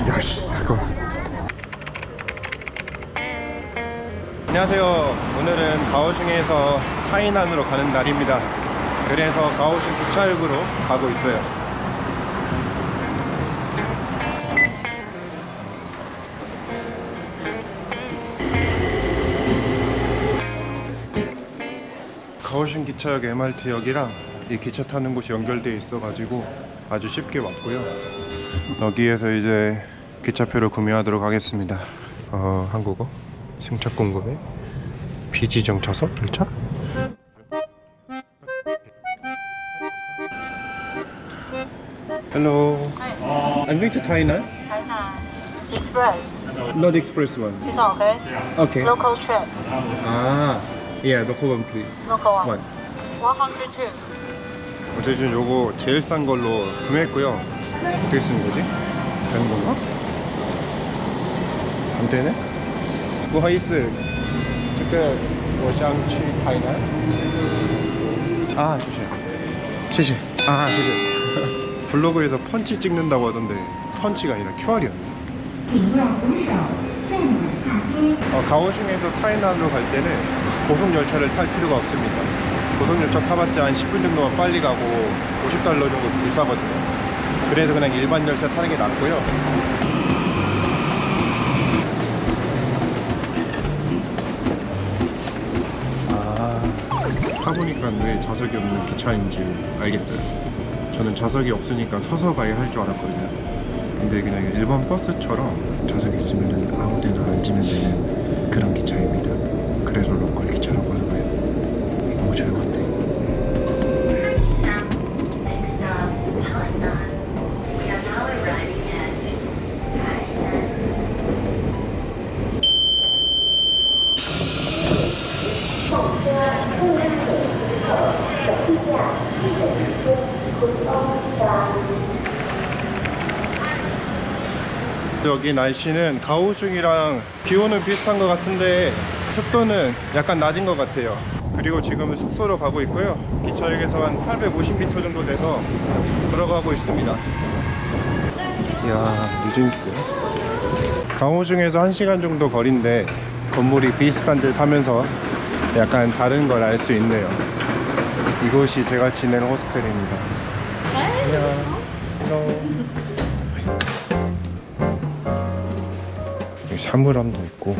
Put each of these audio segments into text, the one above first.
야씨, 잠깐만. 안녕하세요. 오늘은 가오슝에서 타이난으로 가는 날입니다. 그래서 가오슝 기차역으로 가고 있어요. 가오슝 기차역 MRT역이랑 이 기차 타는 곳이 연결되어 있어가지고 아주 쉽게 왔고요. 여기에서 이제 기차표를 구매하도록 하겠습니다. 한국어 승차 궁금해? 비지정 좌석 열차? Hello. I'm going to Tainan. Tainan Express. Not express one. This one, okay? Okay. Local trip. Ah, yeah, local one please. Local one. One. 102. 어쨌든 요거 제일 싼 걸로 구매했고요. 어떻게 쓰는 거지? 되는 건가? 안 되네? 不好意思这个我想去台南아谢谢아谢谢블로그에서 펀치 찍는다고 하던데 펀치가 아니라 QR이었네. 가오슝에서 타이난으로 갈 때는 고속열차를 탈 필요가 없습니다. 고속열차 타봤자 한 10분 정도만 빨리 가고 $50 정도 비싸거든요. 그래서 그냥 일반 열차 타는 게 낫고요. 타보니까 왜 좌석이 없는 기차인지 알겠어요. 저는 좌석이 없으니까 서서 가야 할 줄 알았거든요. 근데 그냥 일반 버스처럼 좌석이 있으면 아무 데나 앉으면 되는 그런 기차입니다. 그래서 로컬 기차라고 하는 거예요. 너무 좋은 것 같아요. 여기 날씨는 가오슝이랑 기온은 비슷한 것 같은데 습도는 약간 낮은 것 같아요. 그리고 지금 숙소로 가고 있고요. 기차역에서 한 850m 정도 돼서 들어가고 있습니다. 이야, 뉴진스. 가오슝에서 1시간 정도 거리인데 건물이 비슷한 듯 하면서 약간 다른 걸 알 수 있네요. 이곳이 제가 지낸 호스텔입니다. 안녕. 여기 사물함도 있고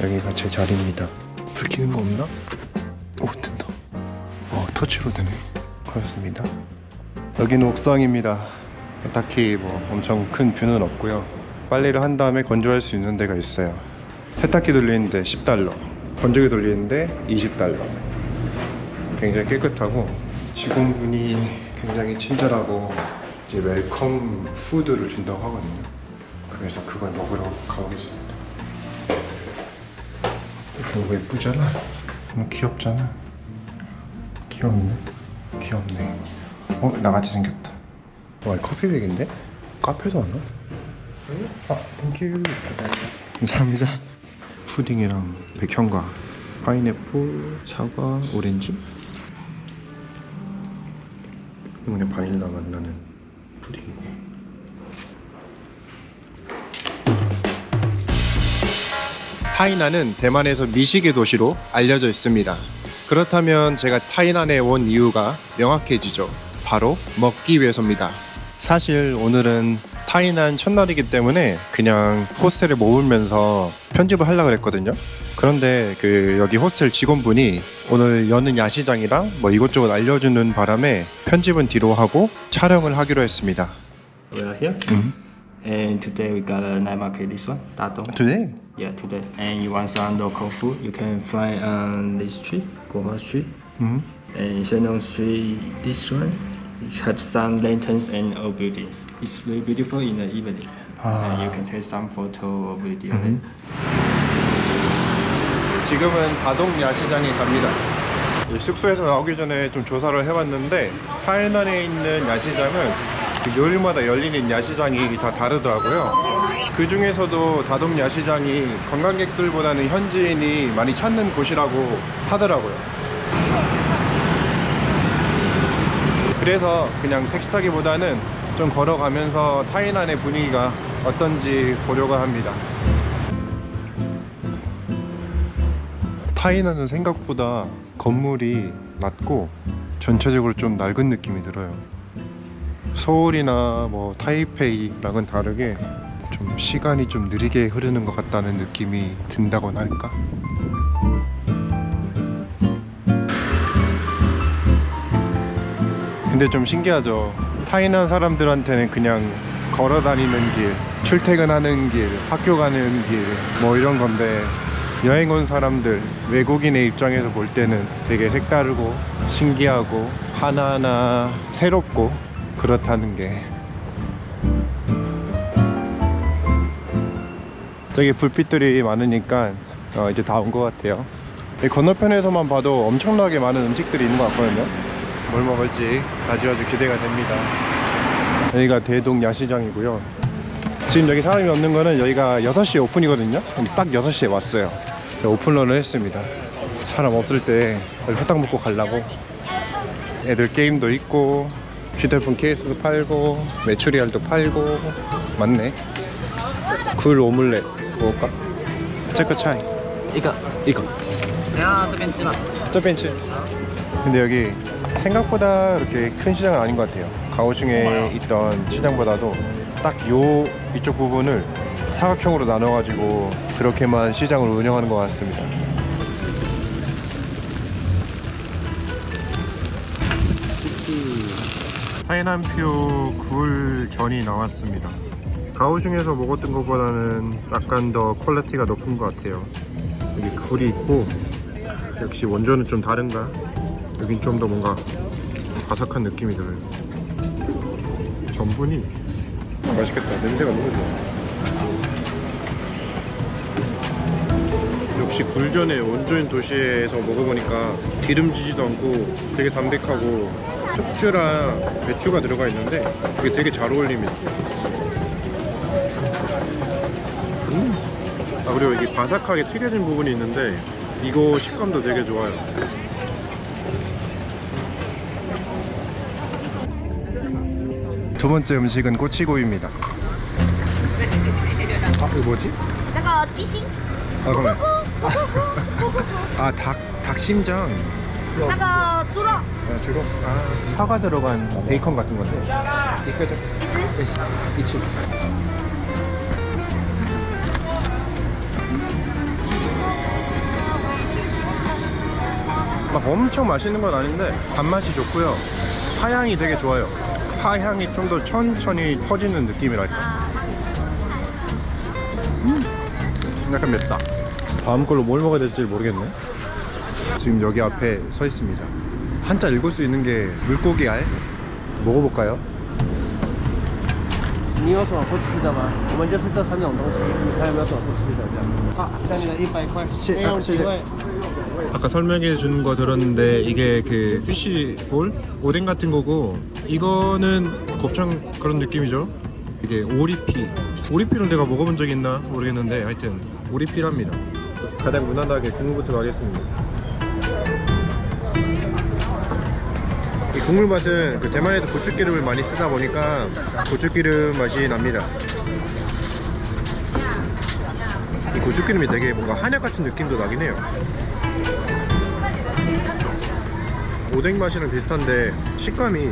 여기가 제 자리입니다. 불 켜는 거 없나? 오, 뜬다. 터치로 되네. 그렇습니다. 여기는 옥상입니다. 딱히 뭐 엄청 큰 뷰는 없고요. 빨래를 한 다음에 건조할 수 있는 데가 있어요. 세탁기 돌리는데 $10, 건조기 돌리는데 $20. 굉장히 깨끗하고 직원분이 굉장히 친절하고 이제 웰컴 푸드를 준다고 하거든요. 그래서 그걸 먹으러 가보겠습니다. 너무 예쁘잖아. 너무 귀엽잖아. 귀엽네. 나같이 생겼다. 와, 커피백인데? 카페도 왔나? 땡큐. 감사합니다. 푸딩이랑 백현과 파인애플, 사과, 오렌지. 그냥 바닐라 맛 나는 푸딩이고. 타이난은 대만에서 미식의 도시로 알려져 있습니다. 그렇다면 제가 타이난에 온 이유가 명확해지죠. 바로 먹기 위해서입니다. 사실 오늘은 타이난 첫날이기 때문에 그냥 호스텔에 머물면서 편집을 하려고 했거든요. 그런데 여기 호스텔 직원분이 오늘 여는 야시장이랑 뭐 이것저것 알려주는 바람에 편집은 뒤로 하고 촬영을 하기로 했습니다. We are here. And today we got a night market, this one, Datong. Today? Yeah, today. And you want some local food, you can find on this street, Gohua Street. And Shenong Street, this one, it has some lanterns and old buildings. It's very beautiful in the evening. And you can take some photo or video. 지금은 다동 야시장에 갑니다. 숙소에서 나오기 전에 좀 조사를 해봤는데 타이난에 있는 야시장은 요일마다 열리는 야시장이 다 다르더라고요. 그 중에서도 다동 야시장이 관광객들보다는 현지인이 많이 찾는 곳이라고 하더라고요. 그래서 그냥 택시 타기보다는 좀 걸어가면서 타이난의 분위기가 어떤지 보려고 합니다. 타이난은 생각보다 건물이 낮고 전체적으로 좀 낡은 느낌이 들어요. 서울이나 뭐 타이페이랑은 다르게 좀 시간이 좀 느리게 흐르는 것 같다는 느낌이 든다고나 할까? 근데 좀 신기하죠. 타이난 사람들한테는 그냥 걸어 다니는 길, 출퇴근하는 길, 학교 가는 길 뭐 이런 건데 여행 온 사람들, 외국인의 입장에서 볼 때는 되게 색다르고 신기하고 하나하나 새롭고 그렇다는 게. 저기 불빛들이 많으니까 이제 다 온 것 같아요. 이 건너편에서만 봐도 엄청나게 많은 음식들이 있는 것 같거든요. 뭘 먹을지 아주 기대가 됩니다. 여기가 대동 야시장이고요. 지금 여기 사람이 없는 거는 여기가 6시에 오픈이거든요. 근데 딱 6시에 왔어요. 오픈런을 했습니다. 사람 없을 때 회딱 먹고 가려고. 애들 게임도 있고 휴대폰 케이스도 팔고 메추리알도 팔고 맞네. 굴 오믈렛 먹을까? 체크 차이. 이거. 야, 这边吃吧. 저 벤츠. 근데 여기 생각보다 그렇게 큰 시장은 아닌 것 같아요. 가오슝에 있던 시장보다도 딱 이쪽 부분을 사각형으로 나눠가지고 그렇게만 시장을 운영하는 것 같습니다. 타이난표 굴전이 나왔습니다. 가오슝에서 먹었던 것보다는 약간 더 퀄리티가 높은 것 같아요. 여기 굴이 있고 역시 원조는 좀 다른가? 여긴 좀 더 뭔가 바삭한 느낌이 들어요. 전분이 맛있겠다. 냄새가 너무 좋아. 역시 굴전에 원조인 도시에서 먹어보니까 기름지지도 않고 되게 담백하고 숙주랑 배추가 들어가 있는데 그게 되게 잘 어울립니다. 아, 그리고 이게 바삭하게 튀겨진 부분이 있는데 이거 식감도 되게 좋아요. 두 번째 음식은 꼬치구이입니다. 아, 이거 뭐지? 那个鸡心， 아, 그러면 아, 닭심장. 那个猪肉， 아, 주로 파가 들어간 베이컨 같은 건데. 이거죠? 一只。 이치. 막 엄청 맛있는 건 아닌데 단맛이 좋고요. 파향이 되게 좋아요. 파향이 좀 더 천천히 퍼지는 느낌이랄까. 약간 맵다. 다음 걸로 뭘 먹어야 될지 모르겠네. 지금 여기 앞에 서 있습니다. 한자 읽을 수 있는 게 물고기 알? 먹어볼까요? 你有什么不吃的吗？我们就是这3种东西，你看有没有什么不吃的这样？好，像你的100块，内用机会。 아까 설명해 주는 거 들었는데 이게 그 피쉬볼? 오뎅 같은 거고 이거는 곱창 그런 느낌이죠. 이게 오리피. 오리피는 내가 먹어본 적 있나 모르겠는데 하여튼 오리피랍니다. 가장 무난하게 국물부터 가겠습니다. 이 국물 맛은 그 대만에서 고추기름을 많이 쓰다 보니까 고추기름 맛이 납니다. 이 고추기름이 되게 뭔가 한약 같은 느낌도 나긴 해요. 오뎅 맛이랑 비슷한데 식감이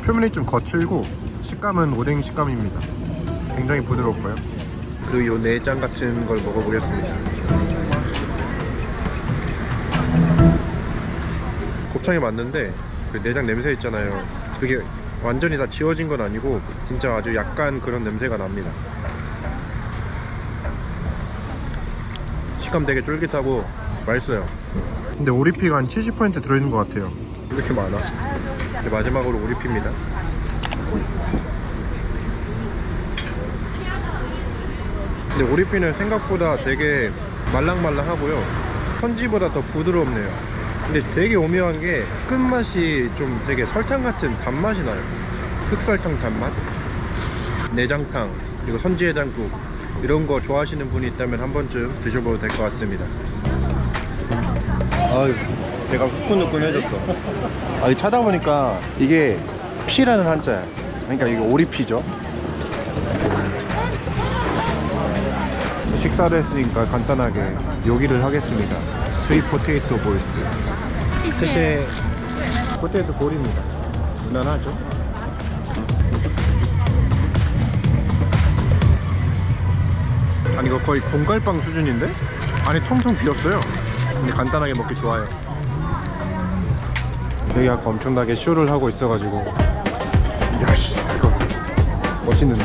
표면이 좀 거칠고 식감은 오뎅 식감입니다. 굉장히 부드럽고요. 그리고 이 내장 같은 걸 먹어보겠습니다. 곱창이 맞는데 그 내장 냄새 있잖아요. 그게 완전히 다 지워진 건 아니고 진짜 아주 약간 그런 냄새가 납니다. 식감 되게 쫄깃하고 맛있어요. 근데 오리피가 한 70% 들어있는 것 같아요. 이렇게 많아. 근데 마지막으로 오리피입니다. 근데 오리피는 생각보다 되게 말랑말랑하고요. 선지보다 더 부드럽네요. 근데 되게 오묘한 게 끝맛이 좀 되게 설탕 같은 단맛이 나요. 흑설탕 단맛, 내장탕, 그리고 선지해장국 이런 거 좋아하시는 분이 있다면 한 번쯤 드셔봐도 될 것 같습니다. 아유. 배가 후끈후끈해졌어. 아니 찾아보니까 이게 피라는 한자야. 그러니까 이게 오리피죠. 식사를 했으니까 간단하게 요기를 하겠습니다. 스윗 포테이토 볼스. 사실 포테이토 볼입니다. 무난하죠? 아니 이거 거의 공갈빵 수준인데? 안에 텅텅 비었어요. 근데 간단하게 먹기 좋아요. 여기 아까 엄청나게 쇼를 하고 있어가지고 야씨 이거 멋있는데?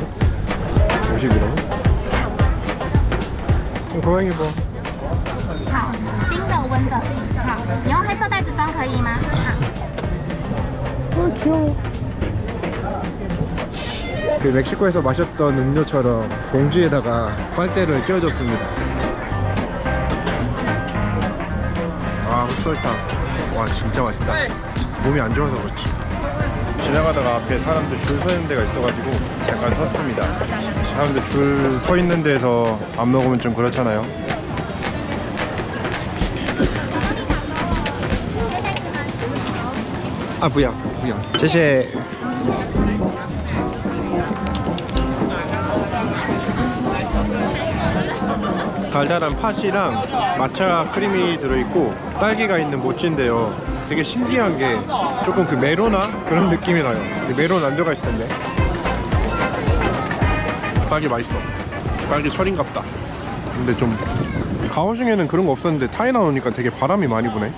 50이라고? 고양이 봐. 好，冰的、温的。好，你用黑色袋子装可以吗？好。 아 귀여워. 그 멕시코에서 마셨던 음료처럼 봉지에다가 빨대를 씌워줬습니다. 아 흑설탕. 와 진짜 맛있다. 몸이 안 좋아서 그렇지. 지나가다가 앞에 사람들 줄 서 있는 데가 있어가지고 잠깐 섰습니다. 사람들 줄 서 있는 데서 안 먹으면 좀 그렇잖아요. 아 부양 부양. 제시에 달달한 팥이랑 마차 크림이 들어있고 딸기가 있는 모찌인데요. 되게 신기한 게 조금 그 메로나 그런 느낌이 나요. 메론 안 들어가 있을 텐데. 딸기 맛있어. 딸기 설인갑다. 근데 좀 가오슝에는 그런 거 없었는데 타이나 오니까 되게 바람이 많이 부네.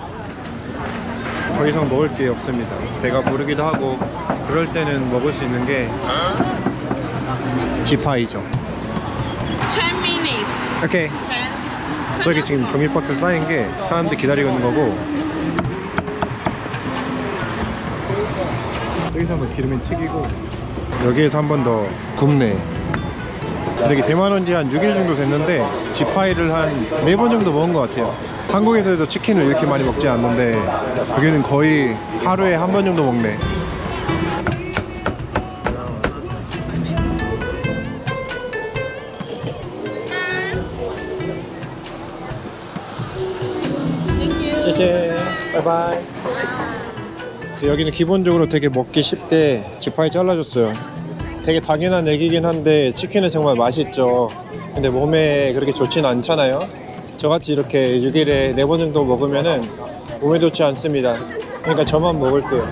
더 이상 먹을 게 없습니다. 배가 부르기도 하고 그럴 때는 먹을 수 있는 게 지파이죠. 10 minutes. 오케이. 저기 지금 종이박스 쌓인 게 사람들 기다리고 있는 거고, 여기서 한번 기름에 튀기고 여기에서 한 번 더 굽네. 여기 대만 온 지 한 6일 정도 됐는데 지파이를 한 4번 정도 먹은 것 같아요. 한국에서도 치킨을 이렇게 많이 먹지 않는데 여기는 거의 하루에 한 번 정도 먹네. 제제 바이바이. 여기는 기본적으로 되게 먹기 쉽게 지파이 잘라줬어요. 되게 당연한 얘기긴 한데 치킨은 정말 맛있죠. 근데 몸에 그렇게 좋진 않잖아요. 저같이 이렇게 6일에 4번 정도 먹으면은 몸에 좋지 않습니다. 그러니까 저만 먹을 때요.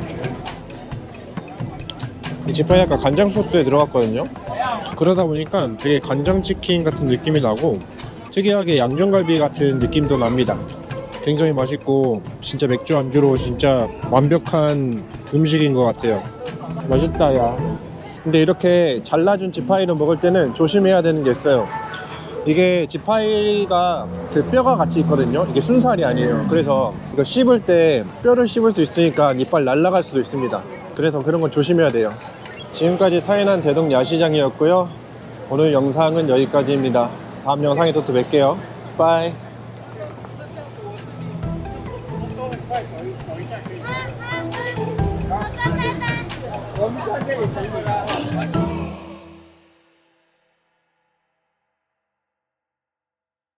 이 지파이 약간 간장 소스에 들어갔거든요. 그러다 보니까 되게 간장치킨 같은 느낌이 나고 특이하게 양념갈비 같은 느낌도 납니다. 굉장히 맛있고 진짜 맥주 안주로 진짜 완벽한 음식인 것 같아요. 맛있다 야. 근데 이렇게 잘라준 지파이를 먹을 때는 조심해야 되는 게 있어요. 이게 지파이가 그 뼈가 같이 있거든요. 이게 순살이 아니에요. 그래서 이거 씹을 때 뼈를 씹을 수 있으니까 이빨 날아갈 수도 있습니다. 그래서 그런 건 조심해야 돼요. 지금까지 타이난 대동 야시장이었고요. 오늘 영상은 여기까지입니다. 다음 영상에 또 뵐게요. 바이.我们看这里谁